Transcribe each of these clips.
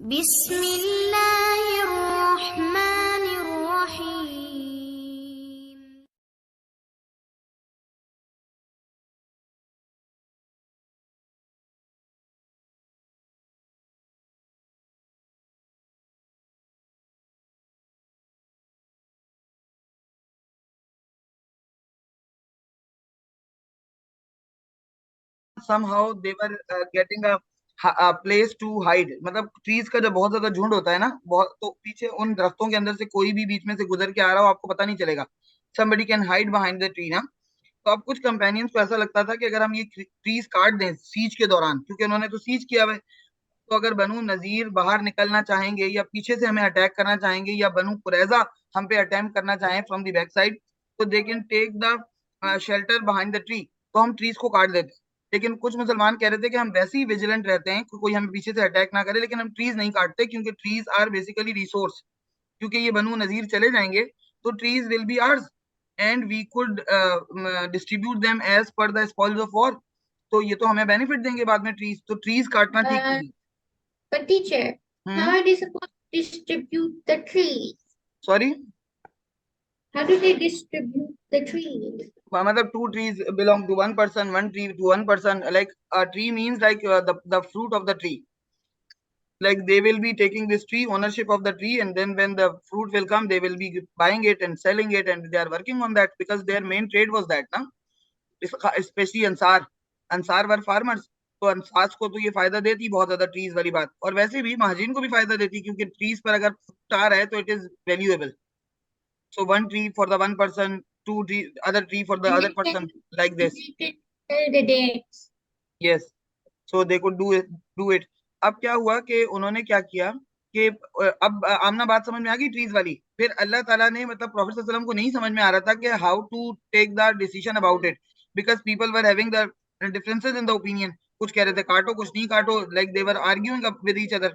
बिस्मिल्लाहिर्रहमानिर्रहीम। somehow they were getting a place to hide. मतलब trees का जब बहुत ज्यादा झुंड होता है ना, बहुत, तो पीछे उन दरख्तों के अंदर से कोई भी बीच में से गुजर के आ रहा हो, आपको पता नहीं चलेगा. somebody can hide behind the tree ना. तो अब कुछ कंपेनियंस को ऐसा लगता था कि अगर हम ये ट्रीज काट दें सीज के दौरान, क्योंकि उन्होंने तो सीज किया हुआ है, तो अगर बनु नजीर बाहर निकलना चाहेंगे या पीछे से हमें अटैक करना चाहेंगे या बनु कुरैजा हम पे अटेम्प्ट करना चाहें फ्रॉम द बैक साइड, तो they can take the shelter behind the tree. तो हम ट्रीज को काट देते. लेकिन कुछ मुसलमान कह रहे थे कि हम वैसे ही विजिलेंट रहते हैं कि कोई हमें पीछे से अटैक ना करे, लेकिन हम ट्रीज नहीं काटते क्योंकि ट्रीज आर बेसिकली रिसोर्स. क्योंकि ये बनु नजीर चले जाएंगे तो trees will be ours and we could distribute them as per the spoils of war. तो ये तो हमें बेनिफिट देंगे बाद में ट्रीज, तो ट्रीज काटना ठीक नहीं. But teacher, how are they supposed to distribute the trees? Sorry? How do they distribute the trees? मतलब two trees belong to one person, one tree to one person. Like a tree means like the fruit of the tree. Like they will be taking this tree, ownership of the tree, and then when the fruit will come, they will be buying it and selling it, and they are working on that because their main trade was that, na? Especially Ansar. Ansar were farmers. तो अंसार को तो ये फायदा देती बहुत ज्यादा trees वाली बात, और वैसे भी महाजिन को भी फायदा देती क्योंकि ट्रीज पर अगर आ रहा है तो it is valuable. So one tree for the one person, two tree, other tree for the And other they person, can like this. they can sell the dates. Yes. So they could do it. अब क्या हुआ कि उन्होंने क्या किया कि अब आमना बात समझ में आ गई ट्रीज वाली. फिर अल्लाह ताला ने मतलब प्रॉफेट सल्लल्लाहु अलैहि वसल्लम को नहीं समझ में आ रहा था कि how to take the decision about it, because people were having the differences in the opinion. कुछ कह रहे थे काटो, कुछ नहीं काटो, like they were arguing with each other.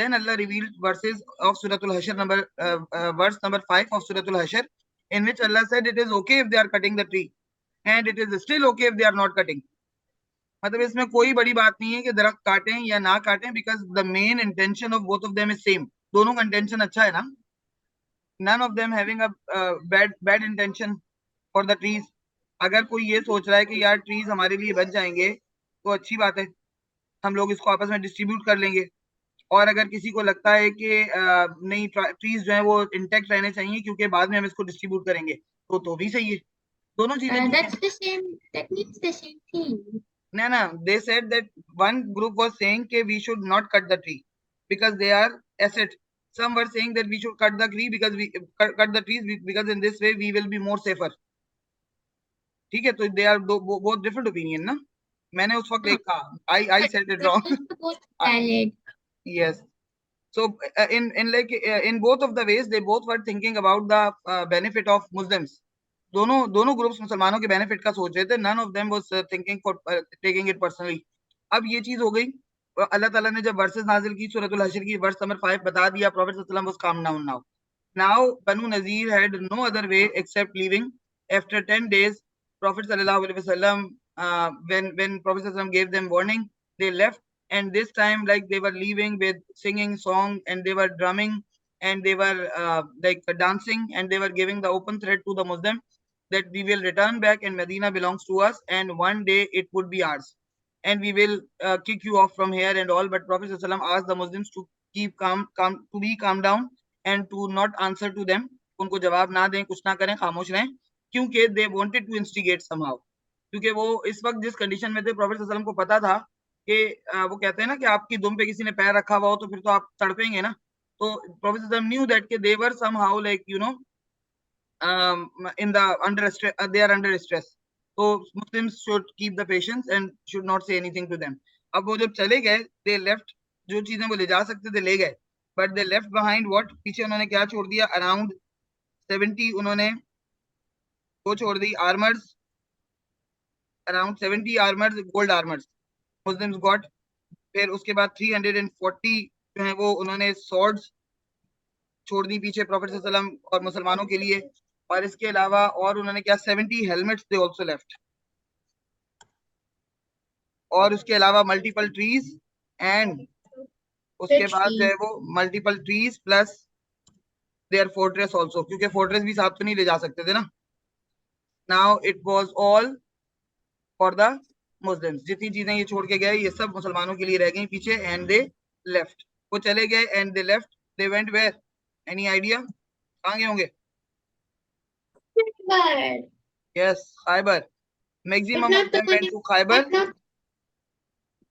Then Allah revealed verses of Surah Al-Hashr, verse number 5 of Surah Al-Hashr, in which Allah said it is okay if they are cutting the tree, and it is still okay if they are not cutting. मतलब इसमें कोई बड़ी बात नहीं है कि दरख्त काटें या ना काटें, because the main intention of both of them is same. दोनों का इंटेंशन अच्छा है ना. None of them having a bad intention for the trees. अगर कोई ये सोच रहा है कि यार ट्रीज हमारे लिए बच जाएंगे तो अच्छी बात है, हम लोग इसको आपस में डिस्ट्रीब्यूट कर लेंगे. और अगर किसी को लगता है कि नहीं ट्रीज जो है वो इंटैक्ट रहने चाहिए क्योंकि बाद में हम इसको डिस्ट्रीब्यूट करेंगे, तो भी सही है. दोनों चीजें ठीक That's है. the same. That means the same thing. No, they said that one group was saying that we should not cut the tree because they are asset. Some were saying that we should cut the tree because we cut the trees because in this way we will be more safer. ठीक है, तो they are both different opinion ना. मैंने उस वक्त No, एक कहा I but said it wrong. both valid. Yes. So in both of the ways they both were thinking about the benefit of Muslims. दोनों ग्रुप्स मुसलमानों के बेनिफिट का सोच रहे थे. None of them was thinking for taking it personally. अब ये चीज हो गई. अल्लाह ताला ने जब वर्सेस नाजिल की सूरह हशर की वर्स नंबर 5 बता दिया, प्रॉफेट सल्लल्लाहु अलैहि वसल्लम was calm down now. Now Banu Nazir had no other way except leaving. After 10 days, Prophet sallallahu alaihi wasallam, when Prophet sallallahu alaihi wasallam gave them warning, they left. And this time, like they were leaving with singing song and they were drumming and they were like dancing and they were giving the open threat to the Muslim that we will return back and Medina belongs to us and one day it would be ours and we will kick you off from here and all. But Prophet sallallahu alaihi wasallam asked the Muslims to keep calm, to be calm down and to not answer to them. उनको जवाब ना दें, कुछ ना करें, खामोश रहें, क्योंकि they wanted to instigate somehow. क्योंकि वो इस वक्त जिस कंडीशन में थे, प्रॉफेट सल्लल्लाहु अलैहि वसल्लम को पता था कि वो कहते हैं ना कि आपकी दुम पे किसी ने पैर रखा हुआ हो तो फिर तो आप तड़पेंगे ना. तो प्रॉफेट सल्लल्लाहु अलैहि वसल्लम knew that कि they were somehow like in the under stress, they are under stress. So Muslims should keep the patience and should not say anything to them. अब वो जब चले गए, they left. जो चीजें वो ले जा सकते थे ले गए, but they left behind what? पीछे उन्होंने क्या छोड़ दिया? Around 70 उन्होंने वो छोड़ दी armors, around 70 armors, gold armors Muslims got. फिर उसके बाद 340 जो है वो उन्होंने swords छोड़ दी पीछे प्रॉफेट सल्लल्लाहु अलैहि वसल्लम और मुसलमानों के लिए. और इसके अलावा और उन्होंने क्या 70 हेलमेट्स दे आल्सो लेफ्ट. और उसके अलावा मल्टीपल ट्रीज एंड उसके बाद जो है वो multiple trees plus their fortress also, क्योंकि फोर्ट्रेस भी साथ तो नहीं ले जा सकते थे ना. Now it was all for the Muslims. जितनी चीजें ये छोड़ के गए ये सब मुसलमानों के लिए रह गई पीछे. And they left. वो चले गए and they left. They went where? Any idea कहाँ गए होंगे? Khaybar. Yes, Khaybar. But maximum of not the them one went in, to but Khaybar. not, but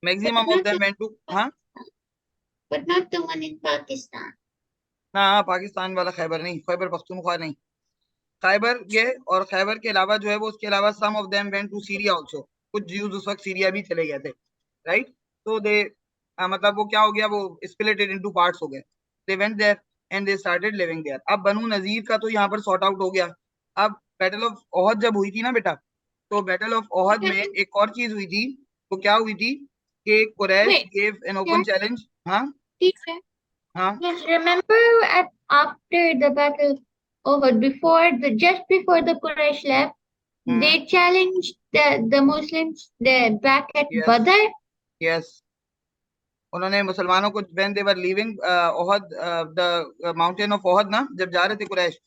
maximum of not them the, went to, हाँ but not the one in Pakistan. ना, पाकिस्तान वाला खैबर नहीं, खैबर पख्तूनख्वा नहीं. खैबर गए और खैबर के अलावा जो है वो उसके अलावा some of them went to Syria also. कुछ ज्यूज उस वक्त सीरिया भी चले गए थे. राइट. तो दे मतलब वो क्या हो गया, वो स्प्लिटेड इनटू पार्ट्स हो गए. They went there and they started living there. अब बनु नजीर का तो यहाँ पर सॉर्ट आउट हो गया. अब बैटल ऑफ ओहद जब हुई थी ना बेटा, तो बैटल ऑफ ओहद में एक और चीज हुई थी. वो क्या हुई थी कि Quraysh Wait, gave an open challenge. हाँ teacher. हाँ. Yes, remember after the battle over, just before the Quraysh left, they challenged the Muslims back at yes Badr. Yes. उन्होंने मुसलमानों को when they were leaving Uhud, the mountain of Uhud ना, जब जा रहे थे कुरैश,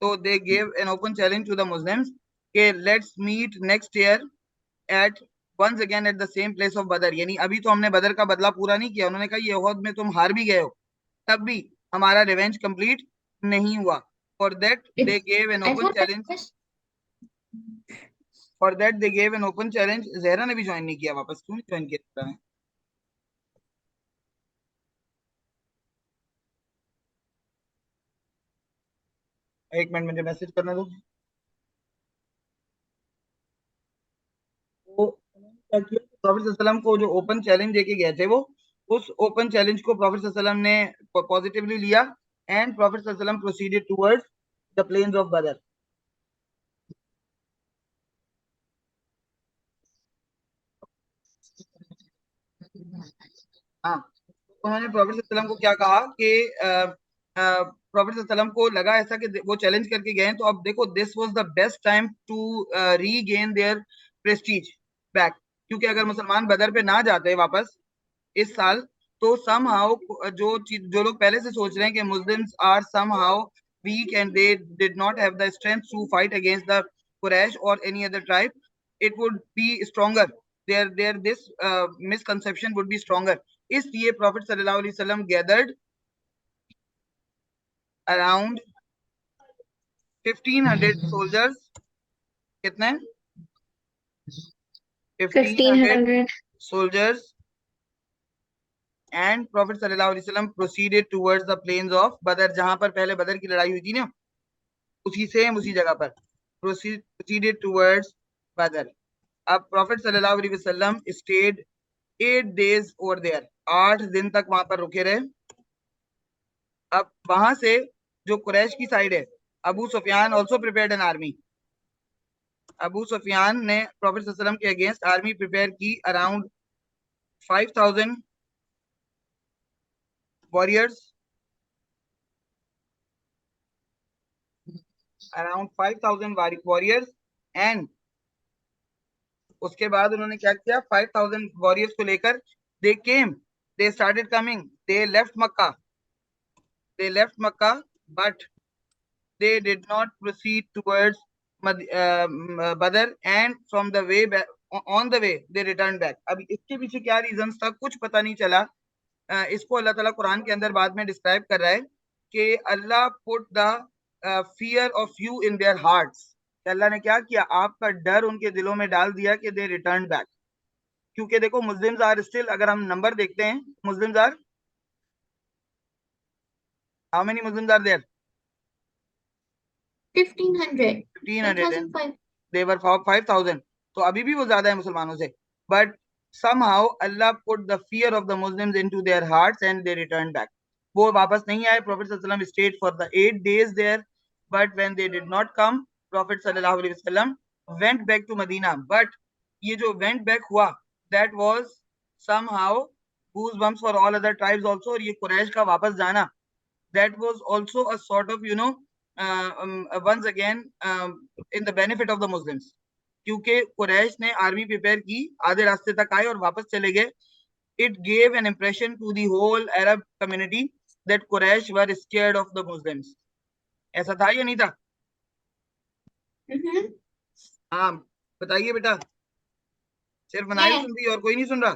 तो they gave an open challenge to the Muslims कि let's meet next year at once again at the same place of बदर. यानी अभी तो हमने बदर का बदला पूरा नहीं किया. उन्होंने कहा ये ओहद में तुम हार भी गए हो, तब भी हमारा रिवेंज कंप्लीट नहीं हुआ. For that they gave an I open thought that challenge. was for that they gave an open challenge. Zahra ने भी ज्वाइन नहीं किया वापस. क्यों नहीं ज्वाइन किया? एक मिनट मुझे मैसेज करना दो. तो उन्होंने क्या किया, प्रॉफेट सल्लल्लाहु अलैहि वसल्लम को जो ओपन चैलेंज देके गए थे, वो उस ओपन चैलेंज को प्रॉफेट सल्लल्लाहु अलैहि वसल्लम ने पॉजिटिवली लिया. एंड प्रॉफेट सल्लल्लाहु अलैहि वसल्लम proceeded towards the plains of Badr. हाँ. तो उन्होंने प्रॉफेट सल्लल्लाहु अलैहि वसल्लम को क्या कहा कि प्रॉफेट सल्लल्लाहु अलैहि वसल्लम को लगा ऐसा कि वो चैलेंज करके गए हैं, तो अब देखो this was the best time to regain their prestige back. क्योंकि अगर मुसलमान बदर पे ना जाते वापस इस साल, तो समहाउ जो लोग पहले से सोच रहे हैं कि Muslims are somehow weak and they did not have the strength to fight against the Quraysh और any other tribe, it would be stronger. There this misconception would be stronger. इसलिए प्रॉफेट सल्लल्लाहु अलैहि वसल्लम गैदर्ड अराउंड 1500 सोल्जर्स. कितने? 1500 soldiers. And prophet सल्लल्लाहु अलैहि वसल्लम proceeded towards the plains of Badr. जहां पर पहले बदर की लड़ाई हुई थी ना, उसी जगह पर प्रोसीडेड टुवर्ड्स बदर. अब प्रॉफेट सल्लल्लाहु अलैहि वसल्लम स्टेड 8 days ओवर देयर. 8 दिन तक वहां पर रुके रहे. अब वहां से जो कुरैश की साइड है, Abu Sufyan also prepared an army. Abu Sufyan ने प्रॉफेट सल्लल्लाहु अलैहि वसल्लम के अगेंस्ट आर्मी प्रिपेयर की. Around 5000 warriors. Around 5000 warriors. And उसके बाद उन्होंने क्या किया, 5000 वॉरियर्स को लेकर they came, they started coming, they left Mecca, but they did not proceed towards Badr, and from the way back, on the way they returned back. अब इसके पीछे क्या रीजंस था कुछ पता नहीं चला. इसको अल्लाह ताला कुरान के अंदर बाद में डिस्क्राइब कर रहा है कि Allah put the fear of you in their hearts. Allah ने क्या किया, आपका डर उनके दिलों में डाल दिया कि दे रिटर्न बैक. क्योंकि देखो मुस्लिम्स आर स्टिल, अगर हम नंबर देखते हैं, Muslims are, how many Muslims are there? 1500. 1500 and 1005. they were 5000. तो अभी भी वो ज्यादा है मुसलमानों से. But somehow Allah put the fear of the Muslims into their hearts and they returned back. वो वापस नहीं आए. Prophet sallallahu alaihi wasallam stayed for the 8 days there, but when they did not come, Prophet sallallahu alaihi wasallam went back to Medina. But ये जो went back हुआ, that was somehow goosebumps for all other tribes also. और ये कुरैश का वापस जाना, that was also a sort of once again in the benefit of the Muslims. क्योंकि कुरैश ने आर्मी प्रिपेयर की, आधे रास्ते तक आए और वापस चले गए. it gave an impression to the whole Arab community that Quraysh were scared of the Muslims. ऐसा था या नहीं था? हाँ, बताइए बेटा। सिर्फ मनाहिल Yes. सुन रही है और कोई नहीं सुन रहा?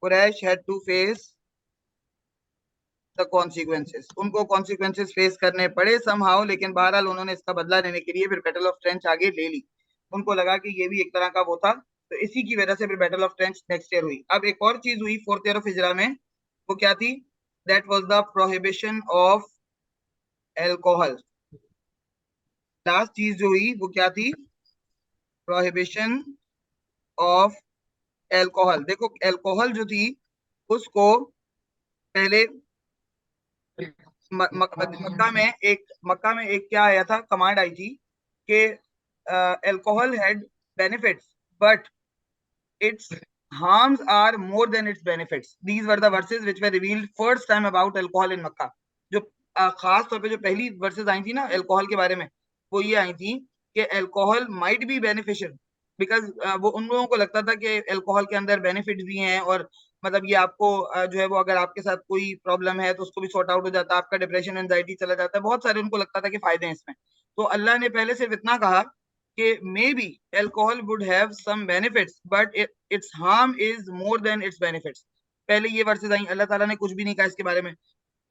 Quraysh had to face the consequences. उनको consequences face करने पड़े somehow, लेकिन बहरहाल उन्होंने इसका बदला लेने के लिए फिर बैटल ऑफ ट्रेंच आगे ले ली। उनको लगा कि ये भी एक तरह का वो था, तो इसी की वजह से फिर battle of trench next year हुई। अब एक और चीज हुई 4th ईयर ऑफ हिजरा में, वो क्या थी? That was the prohibition of alcohol. Last चीज जो हुई वो क्या थी? Prohibition of alcohol. देखो एल्कोहल जो थी उसको पहले मक्का में एक क्या आया था, कमांड आई थी कि alcohol had benefits but its harms are more than its benefits. These were the verses which were revealed first time about alcohol in Makkah. जो खास तौर पे जो पहली वर्सेस आई थी ना अल्कोहल के बारे में, वो ये आई थी कि alcohol might be beneficial, because वो उन लोगों को लगता था कि अल्कोहल के अंदर बेनिफिट्स भी हैं, और मतलब ये आपको जो है वो अगर आपके साथ कोई प्रॉब्लम है तो उसको भी सॉर्ट आउट हो जाता है, आपका डिप्रेशन एंजाइटी चला जाता है, बहुत सारे उनको लगता था कि फायदे हैं इसमें। तो अल्लाह ने पहले सिर्फ इतना कहा कि maybe alcohol would have some benefits but its harm is more than its benefits. पहले ये वर्सेस आई, अल्लाह ताला ने कुछ भी नहीं कहा इसके बारे में,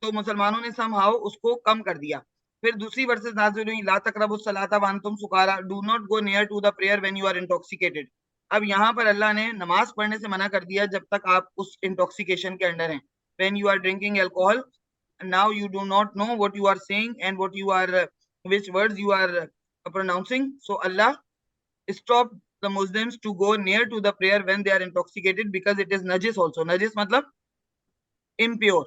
तो मुसलमानों ने somehow उसको कम कर दिया। फिर दूसरी वर्सेस नाज़िल हुई, ला तक़रबुस सलाता व अंतुम सुकारा, do not go near to the prayer when you are intoxicated. अब यहाँ पर अल्लाह ने नमाज पढ़ने से मना कर दिया जब तक आप उस इंटॉक्सिकेशन के अंडर हैं। When you are drinking alcohol, now you do not know what you are saying and what you are which words you are pronouncing. So Allah stop the Muslims to go near to the prayer when they are intoxicated because it is najis also. Najis मतलब impure,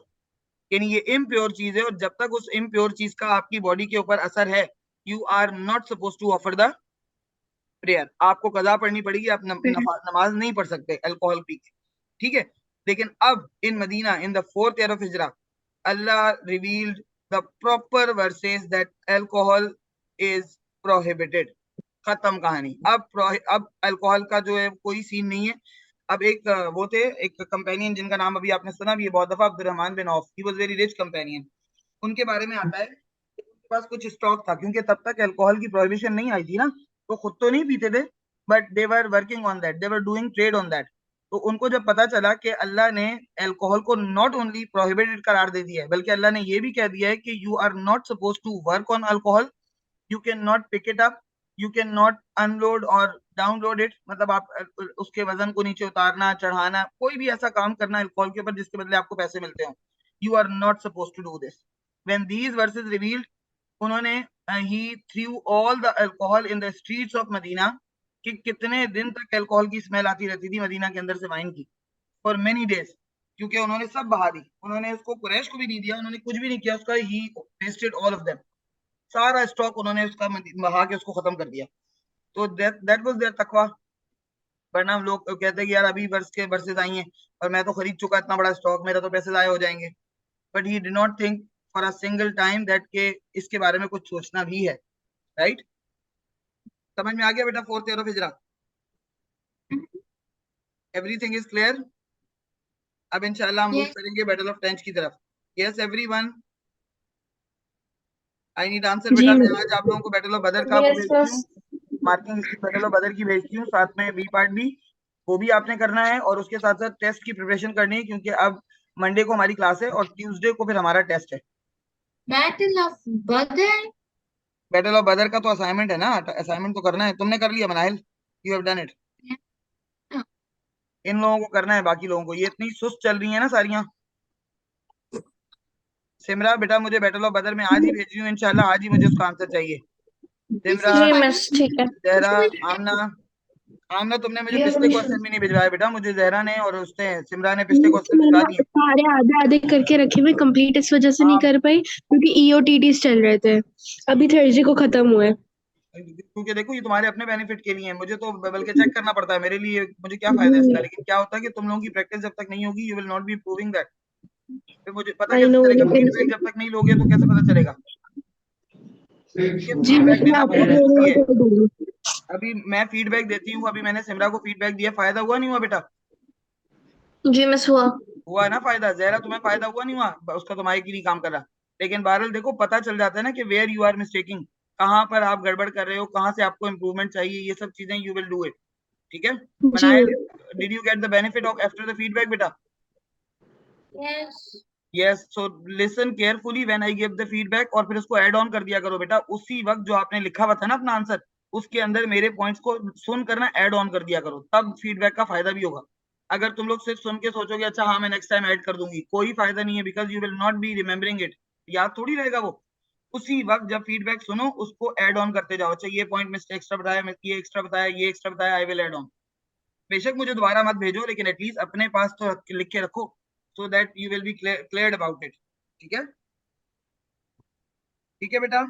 यानी ये impure चीज है, और जब तक उस impure चीज का आपकी बॉडी के ऊपर असर है, you are not supposed to offer the prayer. आपको कज़ा पढ़नी पड़ेगी, आप नमाज नहीं पढ़ सकते अल्कोहल पी के, ठीक है। लेकिन अब in Medina in the 4th year of Hijra Allah revealed the proper verses that alcohol is prohibited. खत्म कहानी। अब अल्कोहल का जो है कोई सीन नहीं है। अब एक वो थे, एक कंपेनियन जिनका नाम अभी आपने सुना भी है बहुत दफा, Abdurrahman bin Auf. He was very rich companion. उनके बारे में आता है कि उनके पास कुछ स्टॉक था, क्योंकि तब तक अल्कोहल की प्रोहिबिशन नहीं आई थी ना, तो खुद तो नहीं पीते थे, but they were working on that, they were doing trade on that. तो उनको जब पता चला कि अल्लाह ने अल्कोहल को नॉट ओनली प्रोहिबिटेड करार दे दिया है, बल्कि अल्लाह ने ये भी कह दिया है कि you are not suppose to work on alcohol, you can not pick it up, you can not unload और डाउनलोड इट, मतलब आप उसके वजन को नीचे उतारना, चढ़ाना, कोई भी ऐसा काम करना अल्कोहल के ऊपर जिसके बदले आपको पैसे मिलते हो, you are not suppose to do this. When these verses revealed, उन्होंने ही threw all the alcohol in the streets of Medina, कि कितने दिन तक अल्कोहल की स्मेल आती रहती थी मदीना के अंदर से वाइन की, फॉर मेनी डेज, क्योंकि उन्होंने सब बहा दी। उन्होंने उसको कुरैश को भी नहीं दिया, उन्होंने कुछ भी नहीं किया उसका, ही वेस्टेड ऑल ऑफ देम, सारा स्टॉक उन्होंने उसका बहा के उसको खत्म कर दिया। तो दैट वाज देयर तकवा। वरना हम लोग कहते हैं कि यार अभी वर्सेस आई हैं और मैं तो खरीद चुका इतना बड़ा स्टॉक, मेरा तो पैसे जाया हो जाएंगे। But he did not think for a single time that के इसके बारे में कुछ सोचना भी है, राइट? समझ में आ गया बेटा 4th year of हिजरा? Everything is clear? अब इंशाल्लाह हम मूव करेंगे बैटल ऑफ ट्रेंच की तरफ। Yes everyone, I need answer बेटा। मैं आज आप लोगों को बैटल ऑफ बदर का भेजती हूँ, मार्किंग बैटल ऑफ बदर की भेजती हूँ, साथ में बी पार्ट भी, वो भी आपने करना है, और उसके साथ साथ टेस्ट की प्रिपरेशन करनी है, क्योंकि अब मंडे को हमारी क्लास है और ट्यूसडे को फिर हमारा टेस्ट है। बैटल ऑफ बदर? बैटल ऑफ बदर का तो असाइनमेंट है ना, असाइनमेंट तो करना है। तुमने कर लिया Manahil? You have done it? इन लोगों को करना है, बाकी लोगों को। ये इतनी सुस्त चल रही है ना सारियां। सिमरा बेटा, मुझे बैटल ऑफ बदर में आज ही भेज रही हूँ इंशाल्लाह, आज ही मुझे उसका आंसर चाहिए। सिमरा, जहरा, आमना तुमने मुझे पिछले क्वेश्चन भी नहीं भिजवाया बेटा, मुझे जहरा ने और उसने सिमरा ने पिछले क्वेश्चन भिजवा दिए। सारे आधे आधे करके रखे हुए, कंप्लीट इस वजह से नहीं कर पाई क्योंकि ईओटीटीज चल रहे थे, अभी थर्सडे को खत्म हुए। क्योंकि देखो ये तुम्हारे अपने बेनिफिट के लिए है, मुझे तो बल्कि चेक करना पड़ता है, मेरे लिए मुझे क्या फायदा है इसका। लेकिन क्या होता है कि तुम लोगों की प्रैक्टिस जब तक नहीं होगी, you will not be proving that. फिर मुझे पता कैसे चलेगा? फीडबैक जब तक नहीं लोगे तो कैसे पता चलेगा? जी फीडबैक लेना बहुत जरूरी है। अभी मैं फीडबैक देती हूँ, अभी मैंने सिमरा को फीडबैक दिया, फायदा हुआ नहीं हुआ बेटा? जी मिस हुआ। हुआ है ना फायदा? जहरा तुम्हें फायदा हुआ नहीं हुआ? उसका तो माइक ही नहीं काम कर रहा। लेकिन बहरहाल देखो, पता चल जाता है ना कि वेयर यू आर मिस्टेकिंग, कहाँ पर आप गड़बड़ कर रहे हो, कहाँ से आपको इम्प्रूवमेंट चाहिए, ये सब चीजें यू विल डू इट। ठीक है? जी did you get the benefit of after the feedback बेटा? Yes. Yes, so listen carefully when I give the feedback, और फिर उसको ऐड ऑन कर दिया करो बेटा। उसी वक्त जो आपने लिखा हुआ था ना अपना आंसर, उसके अंदर मेरे पॉइंट्स को सुन करना ऐड ऑन कर दिया करो, तब फीडबैक का फायदा भी होगा। अगर तुम लोग सिर्फ सुन के सोचोगे अच्छा हाँ मैं नेक्स्ट टाइम ऐड कर दूंगी, कोई फायदा नहीं है, because you will not be remembering it, याद थोड़ी रहेगा वो। उसी वक्त जब फीडबैक सुनो उसको ऐड ऑन करते जाओ। अच्छा ये पॉइंट मिस्टेक एक्स्ट्रा बताया, ये एक्स्ट्रा बताया, ये एक्स्ट्रा बताया, आई विल ऐड ऑन। बेशक मुझे दोबारा मत भेजो, लेकिन एटलीस्ट अपने पास तो लिख के रखो, so that you will be cleared about it. ठीक है? ठीक है बेटा,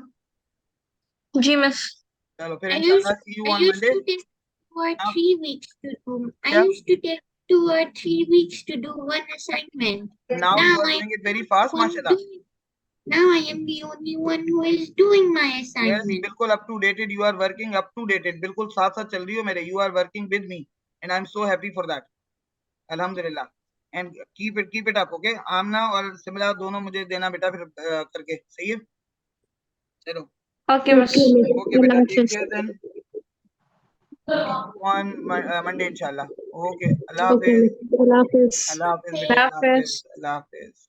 जी मिस। चलो फिर I इंशाल्लाह used see you I on used Monday. to take 2 or 3 weeks to do. I Yeah. used to take 2 or 3 weeks to do one assignment. Now Now you are I doing it am very the fast, one माशाल्लाह। doing. Now I am the only one who is doing my Yes, assignment. बिल्कुल up to dated, you are working up to dated, बिल्कुल साथ साथ चल रही हो मेरे, you are working with me and I am so happy for that, अल्हम्दुलिल्लाह। And keep it up, okay? Amna और सिमरा दोनों मुझे देना बेटा फिर करके, सही है? चलो ओके मिस। ओके बेटा, टेक हाफिज। केयर देन, ऑन मंडे इंशाल्लाह। ओके, अल्लाह ओके हाफिज। मिस, अल्लाह हाफिज। अल्लाह हाफिज बेटा, अल्लाह हाफिज, अल्लाह हाफिज।